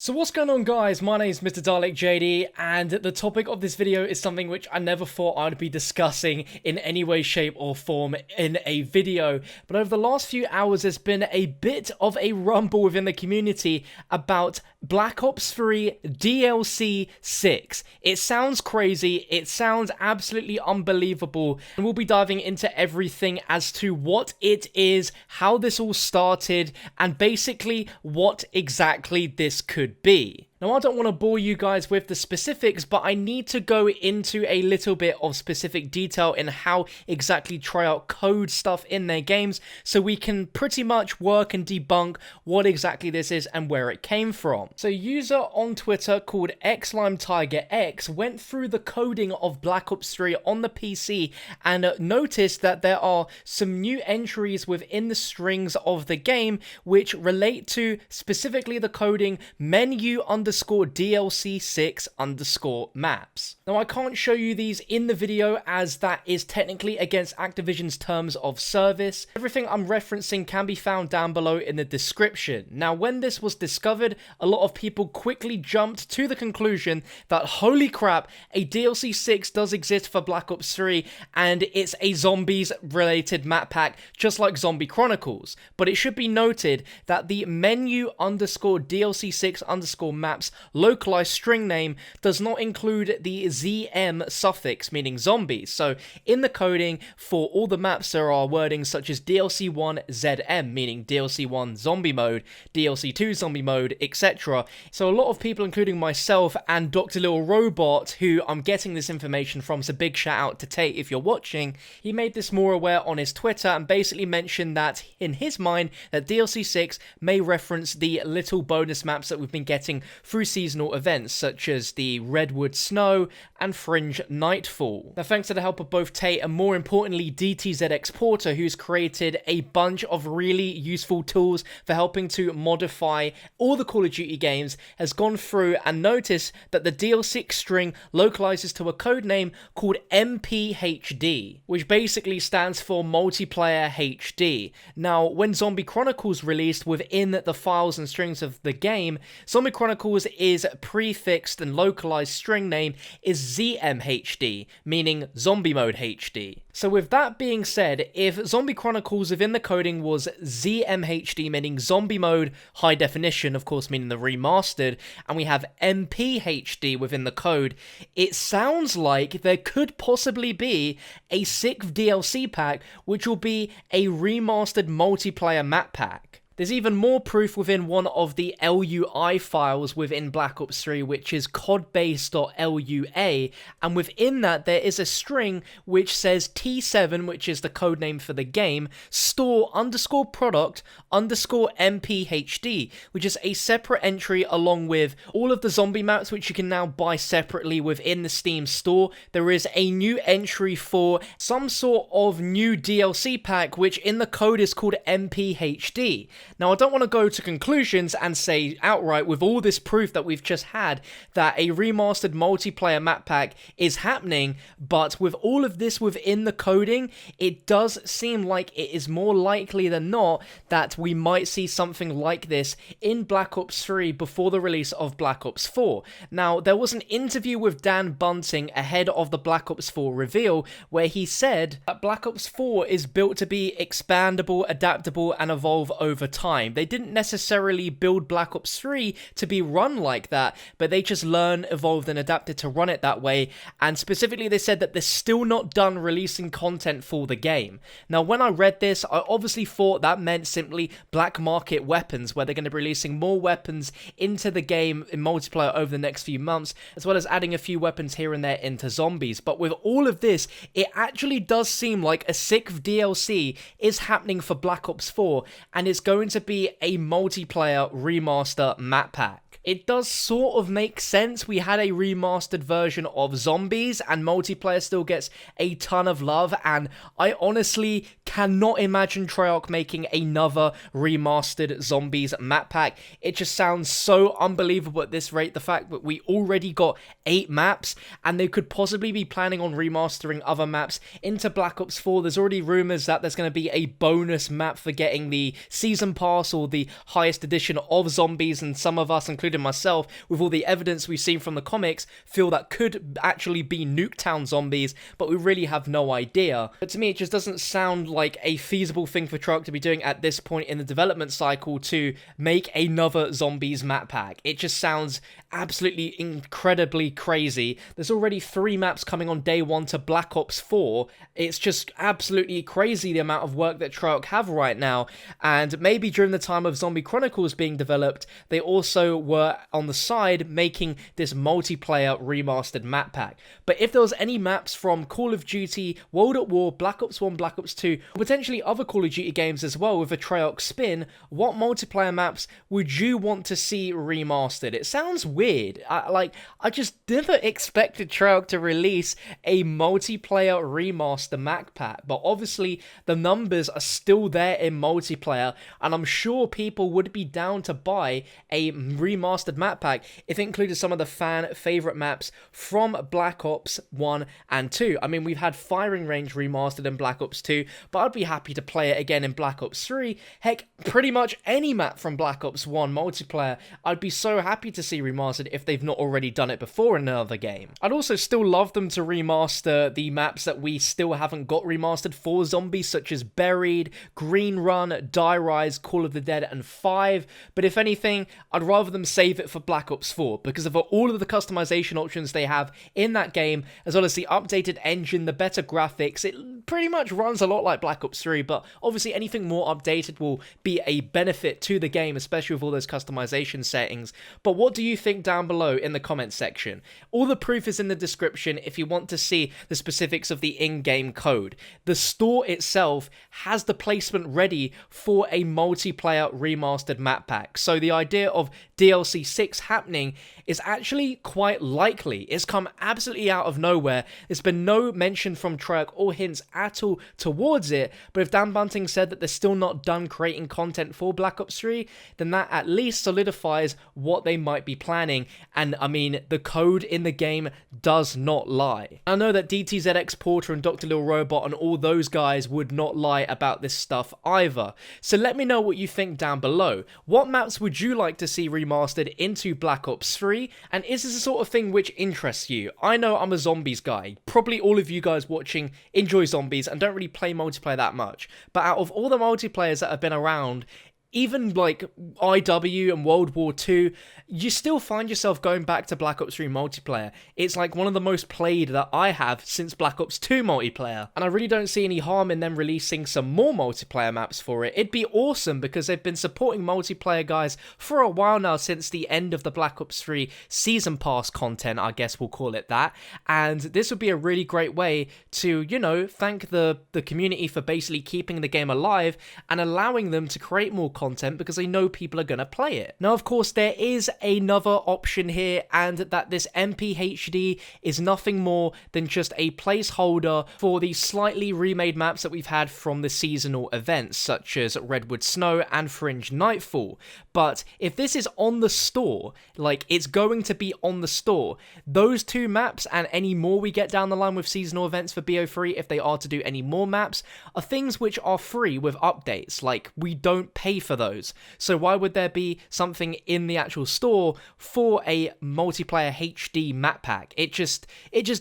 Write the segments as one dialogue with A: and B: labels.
A: So what's going on, guys? My name is MrDalekJD, and the topic of this video is something which I never thought I'd be discussing in any way, shape or form in a video. But over the last few hours, there's been a bit of a rumble within the community about Black Ops 3 DLC 6. It sounds crazy, it sounds absolutely unbelievable, and we'll be diving into everything as to what it is, how this all started, and basically what exactly this could be. Now, I don't want to bore you guys with the specifics, but I need to go into a little bit of specific detail in how exactly Treyarch code stuff in their games, so we can pretty much work and debunk what exactly this is and where it came from. So, a user on Twitter called XLimeTigerX went through the coding of Black Ops 3 on the PC and noticed that there are some new entries within the strings of the game which relate to specifically the coding menu_DLC6_maps. Now, I can't show you these in the video as that is technically against Activision's terms of service. Everything I'm referencing can be found down below in the description. Now, when this was discovered, a lot of people quickly jumped to the conclusion that holy crap, a DLC 6 does exist for Black Ops 3 and it's a zombies related map pack just like Zombie Chronicles. But it should be noted that the menu_DLC6_maps localized string name does not include the ZM suffix, meaning zombies. So in the coding for all the maps there are wordings such as DLC1 ZM, meaning DLC1 zombie mode, DLC2 zombie mode, etc. So a lot of people, including myself and Dr. Little Robot, who I'm getting this information from, so big shout out to Tate if you're watching, he made this more aware on his Twitter and basically mentioned that in his mind that DLC 6 may reference the little bonus maps that we've been getting through seasonal events such as the Redwood Snow and Fringe Nightfall. Now, thanks to the help of both Tate and more importantly DTZ Exporter, who's created a bunch of really useful tools for helping to modify all the Call of Duty games, has gone through and noticed that the DLC string localizes to a code name called MPHD, which basically stands for Multiplayer HD. Now, when Zombie Chronicles released within the files and strings of the game, Zombie Chronicles is prefixed and localized string name is ZMHD, meaning Zombie Mode HD. So with that being said, if Zombie Chronicles within the coding was ZMHD, meaning Zombie Mode High Definition, of course meaning the remastered, and we have MPHD within the code, it sounds like there could possibly be a 6th DLC pack which will be a remastered multiplayer map pack. There's even more proof within one of the LUI files within Black Ops 3, which is codebase.lua, and within that there is a string which says T7, which is the code name for the game, store_product_MPHD, which is a separate entry along with all of the zombie maps which you can now buy separately within the Steam store. There is a new entry for some sort of new DLC pack, which in the code is called MPHD. Now, I don't want to go to conclusions and say outright with all this proof that we've just had that a remastered multiplayer map pack is happening, but with all of this within the coding, it does seem like it is more likely than not that we might see something like this in Black Ops 3 before the release of Black Ops 4. Now, there was an interview with Dan Bunting ahead of the Black Ops 4 reveal where he said that Black Ops 4 is built to be expandable, adaptable, and evolve over time. They didn't necessarily build Black Ops 3 to be run like that, but they just learned, evolved, and adapted to run it that way, and specifically they said that they're still not done releasing content for the game. Now, when I read this, I obviously thought that meant simply black market weapons, where they're going to be releasing more weapons into the game in multiplayer over the next few months, as well as adding a few weapons here and there into zombies. But with all of this, it actually does seem like a 6th DLC is happening for Black Ops 4, and it's going to be a multiplayer remaster map pack. It does sort of make sense. We had a remastered version of Zombies, and multiplayer still gets a ton of love, and I honestly cannot imagine Treyarch making another remastered Zombies map pack. It just sounds so unbelievable at this rate. The fact that we already got 8 maps, and they could possibly be planning on remastering other maps into Black Ops 4. There's already rumors that there's going to be a bonus map for getting the Season Pass or the highest edition of Zombies, and some of us, including including myself, with all the evidence we've seen from the comics, feel that could actually be Nuketown zombies, but we really have no idea. But to me, it just doesn't sound like a feasible thing for Treyarch to be doing at this point in the development cycle to make another zombies map pack. It just sounds absolutely incredibly crazy. There's already 3 maps coming on day 1 to Black Ops 4. It's just absolutely crazy the amount of work that Treyarch have right now, and maybe during the time of Zombie Chronicles being developed, they also were on the side making this multiplayer remastered map pack. But if there was any maps from Call of Duty, World at War, Black Ops 1, Black Ops 2, or potentially other Call of Duty games as well with a Treyarch spin, what multiplayer maps would you want to see remastered? It sounds weird. I just never expected Treyarch to release a multiplayer remaster map pack, but obviously the numbers are still there in multiplayer, and I'm sure people would be down to buy a remastered map pack if it included some of the fan favorite maps from Black Ops 1 and 2. I mean, we've had Firing Range remastered in Black Ops 2, but I'd be happy to play it again in Black Ops 3. Heck, pretty much any map from Black Ops 1 multiplayer, I'd be so happy to see remastered if they've not already done it before in another game. I'd also still love them to remaster the maps that we still haven't got remastered for zombies, such as Buried, Green Run, Die Rise, Call of the Dead, and 5, but if anything, I'd rather them save it for Black Ops 4, because of all of the customization options they have in that game, as well as the updated engine, the better graphics. It pretty much runs a lot like Black Ops 3, but obviously anything more updated will be a benefit to the game, especially with all those customization settings. But what do you think down below in the comments section? All the proof is in the description if you want to see the specifics of the in-game code. The store itself has the placement ready for a multiplayer remastered map pack, so the idea of DLC 6 happening is actually quite likely. It's come absolutely out of nowhere. There's been no mention from Treyarch or hints at all towards it, but if Dan Bunting said that they're still not done creating content for Black Ops 3, then that at least solidifies what they might be planning, and I mean, the code in the game does not lie. I know that DTZX Porter and Dr. Lil Robot and all those guys would not lie about this stuff either, so let me know what you think down below. What maps would you like to see remastered into Black Ops 3, and is this the sort of thing which interests you? I know I'm a zombies guy. Probably all of you guys watching enjoy zombies and don't really play multiplayer that much, but out of all the multiplayers that have been around, even like IW and World War II, you still find yourself going back to Black Ops 3 multiplayer. It's like one of the most played that I have since Black Ops 2 multiplayer, and I really don't see any harm in them releasing some more multiplayer maps for it. It'd be awesome because they've been supporting multiplayer guys for a while now, since the end of the Black Ops 3 Season Pass content, I guess we'll call it that, and this would be a really great way to, you know, thank the community for basically keeping the game alive and allowing them to create more content because they know people are going to play it. Now, of course, there is another option here, and that this MPHD is nothing more than just a placeholder for the slightly remade maps that we've had from the seasonal events, such as Redwood Snow and Fringe Nightfall. But if this is on the store, like it's going to be on the store, those 2 maps and any more we get down the line with seasonal events for BO3, if they are to do any more maps, are things which are free with updates. Like, we don't pay for those, so why would there be something in the actual store for a multiplayer HD map pack? It just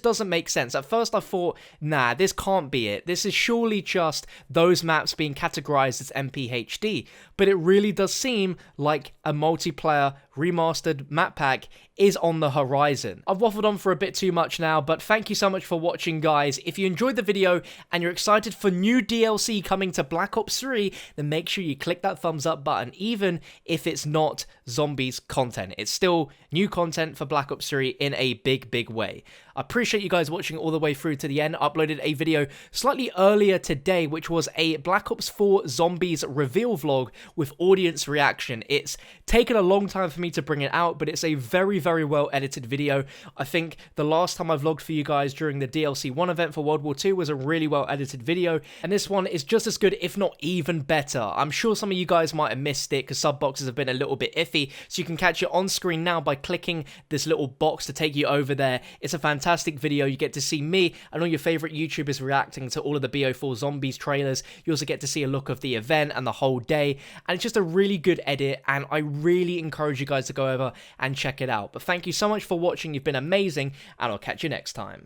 A: doesn't make sense. At first I thought, nah, this can't be it. This is surely just those maps being categorized as MPHD, but it really does seem like a multiplayer remastered map pack is on the horizon. I've waffled on for a bit too much now, but thank you so much for watching, guys. If you enjoyed the video and you're excited for new DLC coming to Black Ops 3, then make sure you click that thumbs up button, even if it's not zombies content. It's still new content for Black Ops 3 in a big way. I appreciate you guys watching all the way through to the end. I uploaded a video slightly earlier today, which was a Black Ops 4 Zombies reveal vlog with audience reaction. It's taken a long time for me to bring it out, but it's a very well edited video. I think the last time I vlogged for you guys during the DLC 1 event for World War II was a really well edited video, and this one is just as good, if not even better. I'm sure some of you guys might have missed it because sub boxes have been a little bit iffy, Tiffy, so you can catch it on screen now by clicking this little box to take you over there. It's a fantastic video. You get to see me and all your favorite YouTubers reacting to all of the BO4 Zombies trailers. You also get to see a look of the event and the whole day, and it's just a really good edit, and I really encourage you guys to go over and check it out. But thank you so much for watching. You've been amazing, and I'll catch you next time.